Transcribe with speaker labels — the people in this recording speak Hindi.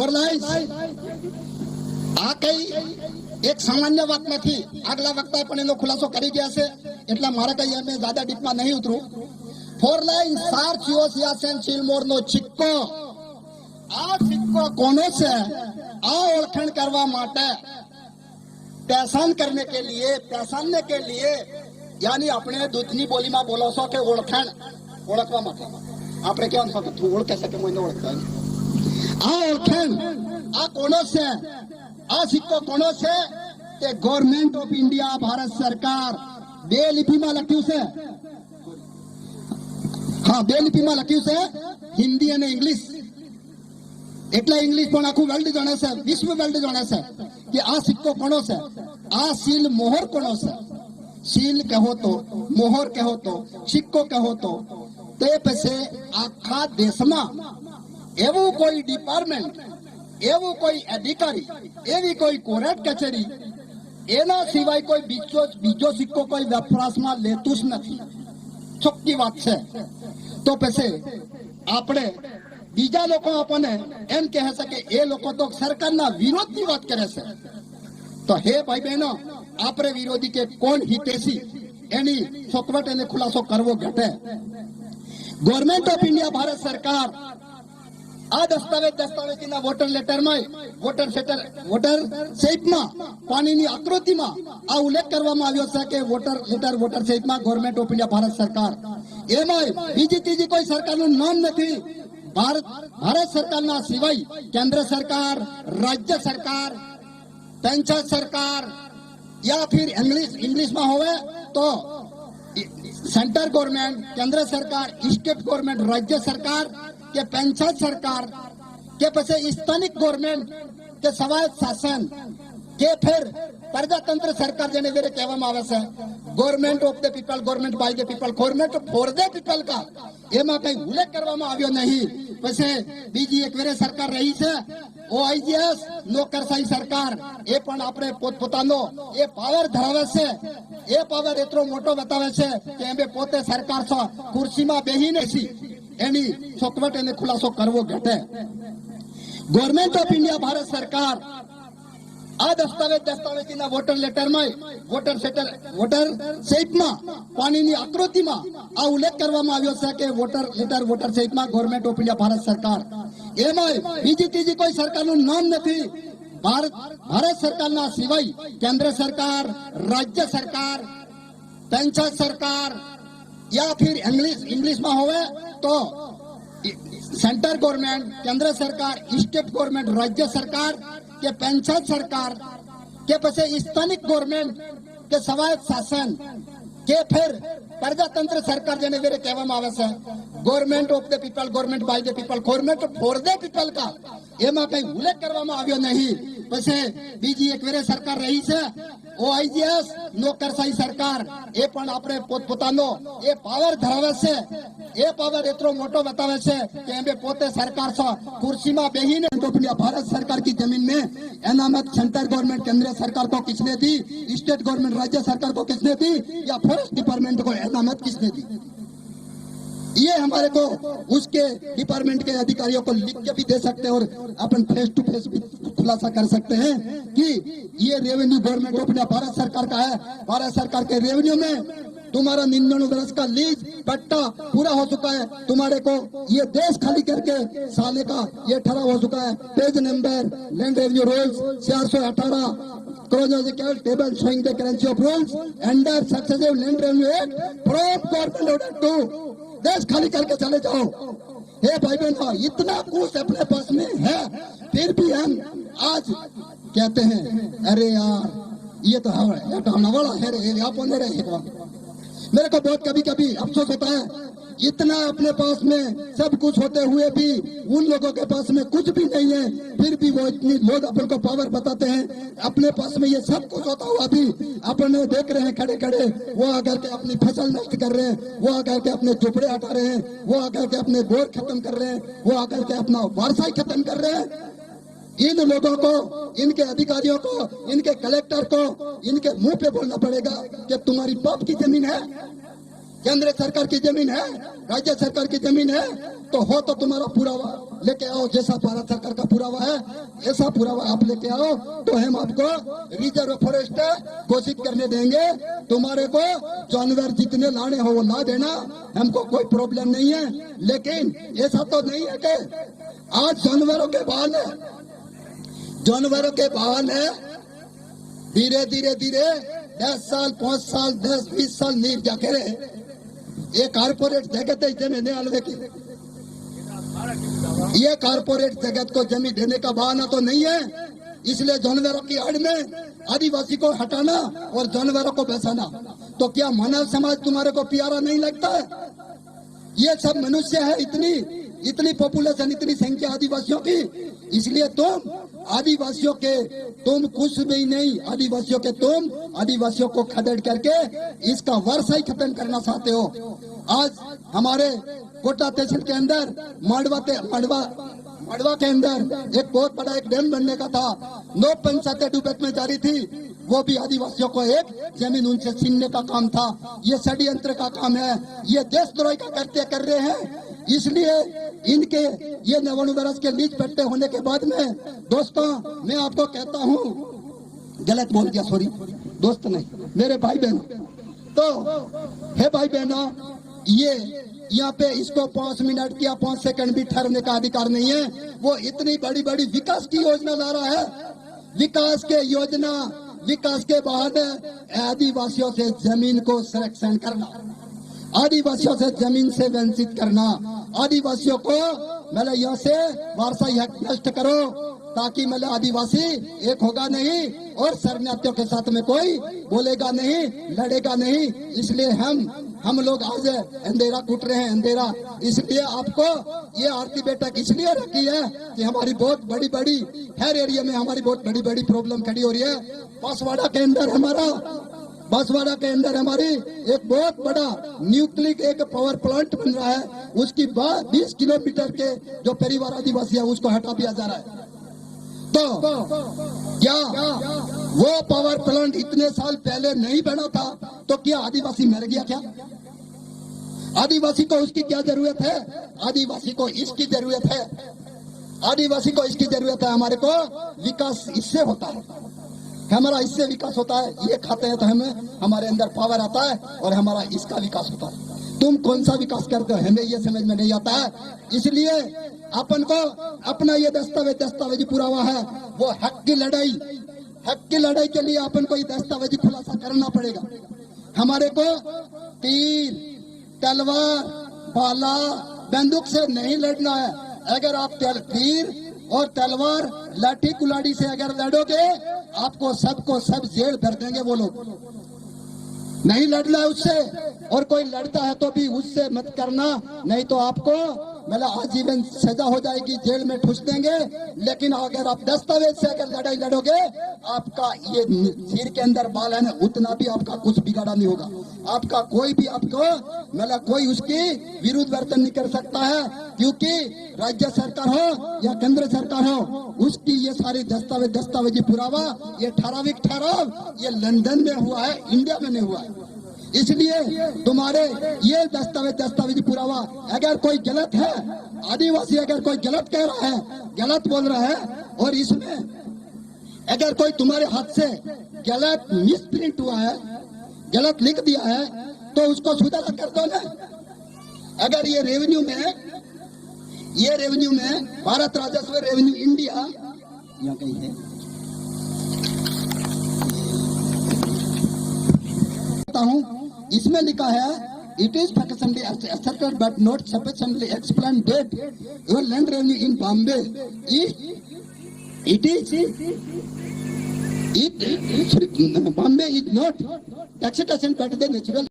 Speaker 1: फोर लाइन्स आ कई एक सामान्य बात नहीं। આગલા વખતે પણ એનો ખુલાસો કરી ગયા છે, એટલા મારે કઈ એમ જ્યાદા ડીપમાં નહીં ઉતરું। ફોર લાઇન સાર ચિયોસિયાસેન ચિલમોરનો સિક્કો, આ સિક્કો કોનો છે આ ઓળખાણ કરવા માટે पहचान करने के लिए यानी अपने दूधनी बोली में बोलो छो के ओळखाण ओळखवा માટે આપણે કેવાનું છે કે તું ઓળખે છે કે મને ઓળખતા આ ઓળખાણ આ કોનો છે, આ સિક્કો કોનો છે કે ગવર્નમેન્ટ ઓફ ઇન્ડિયા ભારત સરકાર બે લિપિમાં લખ્યું છે। હા, બે લિપિમાં લખ્યું છે, હિન્દી અને ઇંગ્લિશ। એટલે ઇંગ્લિશ પણ આખું વર્લ્ડ જાણે છે, વિશ્વ વર્લ્ડ જાણે છે કે આ સિક્કો કોનો છે, આ સીલ મોહર કોનો છે। સીલ કહો તો, મોહર કહો તો, સિક્કો કહો તો તે પછી આખા દેશમાં એવું કોઈ ડિપાર્ટમેન્ટ, એવું કોઈ અધિકારી, એવી કોઈ કોર્ટ કચેરી એના સિવાય કોઈ બીજો સિક્કો કોઈ વપરાશમાં લેતું જ નથી। ચોખ્ખી વાત છે। તો પછી આપણે બીજા લોકો આપણને એમ કહે છે કે એ લોકો તો સરકારના વિરોધની વાત કરે છે। તો હે ભાઈ બહેનો, આપણે વિરોધી કે કોણ હિતેશી એની ચોખવટ એને ખુલાસો કરવો ઘટે। ગવર્નમેન્ટ ઓફ ઇન્ડિયા ભારત સરકાર આ દસ્તાવેજીના વોટર લેટરમાં, વોટર શેપમાં, પાણીની આકૃતિમાં આ ઉલ્લેખ કરવામાં આવ્યો છે કે વોટર શેપમાં ગવર્નમેન્ટ ઓફ ઇન્ડિયા ભારત સરકાર, એમાં બીજી ત્રીજી કોઈ સરકારનું નામ નથી। भारत सरकारना सिवाय केंद्र सरकार, राज्य सरकार, पंचायत सरकार या फिर इंग्लिश में होवे तो सेंटर गवर्नमेंट, केंद्र सरकार, स्टेट गवर्नमेंट, राज्य सरकार के पंचायत सरकार के पीछे स्थानिक गवर्नमेंट के स्वायत्त शासन के फिर प्रजातंत्र सरकार जेने वेरे कहेवामां आवे छे। Government of the people, government by the people, government for the people का एमां कई उल्लेख करवामां આવ્યો नहीं। પછી બીજી એક વેરે સરકાર રહી છે ઓઆઈજીએસ નોકરશાહી સરકાર, એ પણ આપણે પોતપોતાનો એ પાવર ધરાવે છે। એ પાવર એટલો મોટો બતાવે છે કે એમે પોતે સરકાર છો ખુરશીમાં બેહીને છે, એની ચોખવટ એને ખુલાસો કરવો ઘટે। ગવર્નમેન્ટ ઓફ ઇન્ડિયા ભારત સરકાર આ દસ્તાવેજીના વોટર લેટરમાં, વોટર શેપમાં, પાણીની આકૃતિમાં આ ઉલ્લેખ કરવામાં આવ્યો છે કે વોટર શેપમાં ગવર્નમેન્ટ ઓફ ઇન્ડિયા ભારત સરકાર, એમાં બીજી ત્રીજી કોઈ સરકારનું નામ નથી। ભારત સરકારના સિવાય કેન્દ્ર સરકાર, રાજ્ય સરકાર, પંચાયત સરકાર या फिर इंग्लिश में होवे तो सेंटर गवर्नमेंट, केंद्र सरकार, स्टेट गवर्नमेंट, राज्य सरकार के पंचायत सरकार के पीछे स्थानिक गवर्नमेंट के स्वायत्त शासन के फिर प्रजातंत्र सरकार जेने वेरे कहेवामां आवे छे। Government of the people, government by the people, government for the people का एमां कई उल्लेख करवामां આવ્યો नहीं। પછી બીજી એક વેરે સરકાર રહી છે ઓઆઈજીએસ નોકરશાહી સરકાર, એ પણ આપણે પોતપોતાનો એ પાવર ધરાવે છે। એ પાવર એટલો મોટો બતાવે છે કે એમે પોતે સરકાર છો ખુરશીમાં બેહીને भारत सरकार की जमीन में अनामत सेंटर गवर्नमेंट, केंद्र सरकार को किसने दी, स्टेट गवर्नमेंट, राज्य सरकार को किसने दी, या फॉरेस्ट डिपार्टमेंट को अनामत किसने दी। ये हमारे को उसके डिपार्टमेंट के अधिकारियों को लिख के भी दे सकते हैं और अपन फेस टू फेस भी खुलासा कर सकते हैं कि ये revenue government of India Bharat सरकार का है। भारत सरकार के रेवेन्यू में तुम्हारा 99 वर्ष का लीज पट्टा पूरा हो चुका है। तुम्हारे को ये देश खाली करके साले का ये ठहराव हो चुका है। Page number land revenue rules 418 chronological table showing the currency of rules under successive land revenue act from government order to देश खाली करके चले जाओ। हे भाई बहनों, इतना कुछ अपने पास में है, फिर भी हम आज कहते हैं अरे यार ये तो नवाला है रे, आप रहे। मेरे को बहुत कभी कभी अफसोस होता है, इतना अपने पास में सब कुछ होते हुए भी उन लोगों के पास में कुछ भी नहीं है, फिर भी वो इतनी लोग अपन को पावर बताते हैं। अपने पास में ये सब कुछ होता हुआ भी अपन देख रहे हैं खड़े खड़े वो आकर के अपनी फसल नष्ट कर रहे हैं, वो आकर के अपने झोपड़े हटा रहे हैं, वो आकर के अपने बोर खत्म कर रहे हैं, वो आकर के अपना वारसाई खत्म कर रहे हैं। इन लोगों को, इनके अधिकारियों को, इनके कलेक्टर को इनके मुंह पे बोलना पड़ेगा कि तुम्हारी बाप की जमीन है, केंद्र सरकार की जमीन है, राज्य सरकार की जमीन है, तो हो तो तुम्हारा पूरा लेके आओ, जैसा भारत सरकार का पुरावा है ऐसा पुरावा आप लेके आओ, तो हम आपको रिजर्व फॉरेस्ट घोषित करने देंगे। तुम्हारे को जानवर जितने लाने हो वो ला देना, हमको कोई प्रॉब्लम नहीं है। लेकिन ऐसा तो नहीं है कि आज जानवरों के बाल है, जानवरों के बाल है, धीरे धीरे धीरे 10 साल 5 साल 10-20 साल नीर जाके ये कारपोरेट जगत है जमीन अलवे की, ये कारपोरेट जगत को जमीन देने का बहाना तो नहीं है। इसलिए जानवरों की आड़ में आदिवासी को हटाना और जानवरों को बचाना, तो क्या मानव समाज तुम्हारे को प्यारा नहीं लगता है? ये सब मनुष्य है, इतनी पॉपुलेशन, इतनी संख्या आदिवासियों की, इसलिए तुम आदिवासियों के तुम कुछ भी नहीं, आदिवासियों के तुम आदिवासियों को खदेड़ करके इसका वर्षा ही खत्म करना चाहते हो। आज हमारे कोटा तहसील के अंदर मड़वा के अंदर एक बहुत बड़ा एक डैम बनने का था, 9 पंचायतें डूबत में जारी थी, वो भी आदिवासियों को एक जमीन उनसे छीनने का काम था। ये षड्यंत्र का काम है, ये देशद्रोही का कृत्य कर रहे हैं। इसलिए इनके ये 99 वर्ष के लीज पट्टे होने के बाद में, दोस्तों मैं आपको कहता हूँ, गलत बोल गया, सॉरी, दोस्त नहीं, मेरे भाई बहनों, तो हे भाई बहनों, ये यहाँ पे इसको 5 मिनट या 5 सेकंड भी ठहरने का अधिकार नहीं है। वो इतनी बड़ी बड़ी विकास की योजना ला रहा है, विकास के बहाने आदिवासियों से जमीन को संरक्षण करना, आदिवासियों से जमीन से वंचित करना, आदिवासियों को मतलब यहाँ से वारसाई हक नष्ट करो, ताकि मतलब आदिवासी एक होगा नहीं और शरणार्थियों के साथ में कोई बोलेगा नहीं, लड़ेगा नहीं। इसलिए हम लोग आज अंधेरा कूट रहे हैं, अंधेरा। इसलिए आपको ये आरती बैठक इसलिए रखी है कि हमारी बहुत बड़ी हर एरिया में हमारी बहुत बड़ी प्रॉब्लम खड़ी हो रही है। बांसवाड़ा के अंदर हमारी एक बहुत बड़ा न्यूक्लियर एक पावर प्लांट बन रहा है, उसकी 20 किलोमीटर के जो परिवार आदिवासी है उसको हटा दिया जा रहा है। तो क्या वो पावर प्लांट इतने साल पहले नहीं बना था तो क्या आदिवासी मर गया क्या? आदिवासी को उसकी क्या जरूरत है? आदिवासी को इसकी जरूरत है, आदिवासी को इसकी जरूरत है। हमारे को विकास इससे होता है, हमारा इससे विकास होता है। ये खाते हैं तो हमारे अंदर पावर आता है और हमारा इसका विकास होता है। तुम कौन सा विकास करते हो हमें ये समझ में नहीं आता है। इसलिए अपन को अपना ये दस्तावेजी पुरावा है, वो हक की लड़ाई के लिए अपन को ये दस्तावेजी खुलासा करना पड़ेगा। हमारे को तीर तलवार भाला बंदूक से नहीं लड़ना है। अगर आप तीर और तलवार लाठी कुलाड़ी से अगर लड़ोगे, आपको सब जेल भर देंगे वो लोग। नहीं लड़ना है उससे, और कोई लड़ता है तो भी उससे मत करना, नहीं तो आपको मतलब आजीवन सजा हो जाएगी, जेल में ठूस देंगे। लेकिन अगर आप दस्तावेज से अगर लड़ाई लड़ोगे, आपका ये सिर के अंदर बाल है ना, उतना भी आपका कुछ बिगाड़ा नहीं होगा। आपका कोई भी आपको मतलब कोई उसकी विरुद्ध वर्तन नहीं कर सकता है, क्योंकि राज्य सरकार हो या केंद्र सरकार हो, उसकी ये सारी दस्तावेजी पुरावा, ये ठराव ये लंदन में हुआ है, इंडिया में नहीं हुआ है। इसलिए तुम्हारे ये दस्तावेजी पुरावा, अगर कोई गलत है, आदिवासी अगर कोई गलत कह रहा है, गलत बोल रहा है, और इसमें अगर कोई तुम्हारे हाथ से गलत मिसप्रिंट हुआ है, गलत लिख दिया है, तो उसको सुधारा कर दो ना। अगर ये रेवेन्यू में भारत राजस्व रेवेन्यू इंडिया यहाँ कहीं है, इसमें लिखा है, it is sufficiently asserted but not sufficiently explained that your land revenue in Bombay Bombay is not taxation but the natural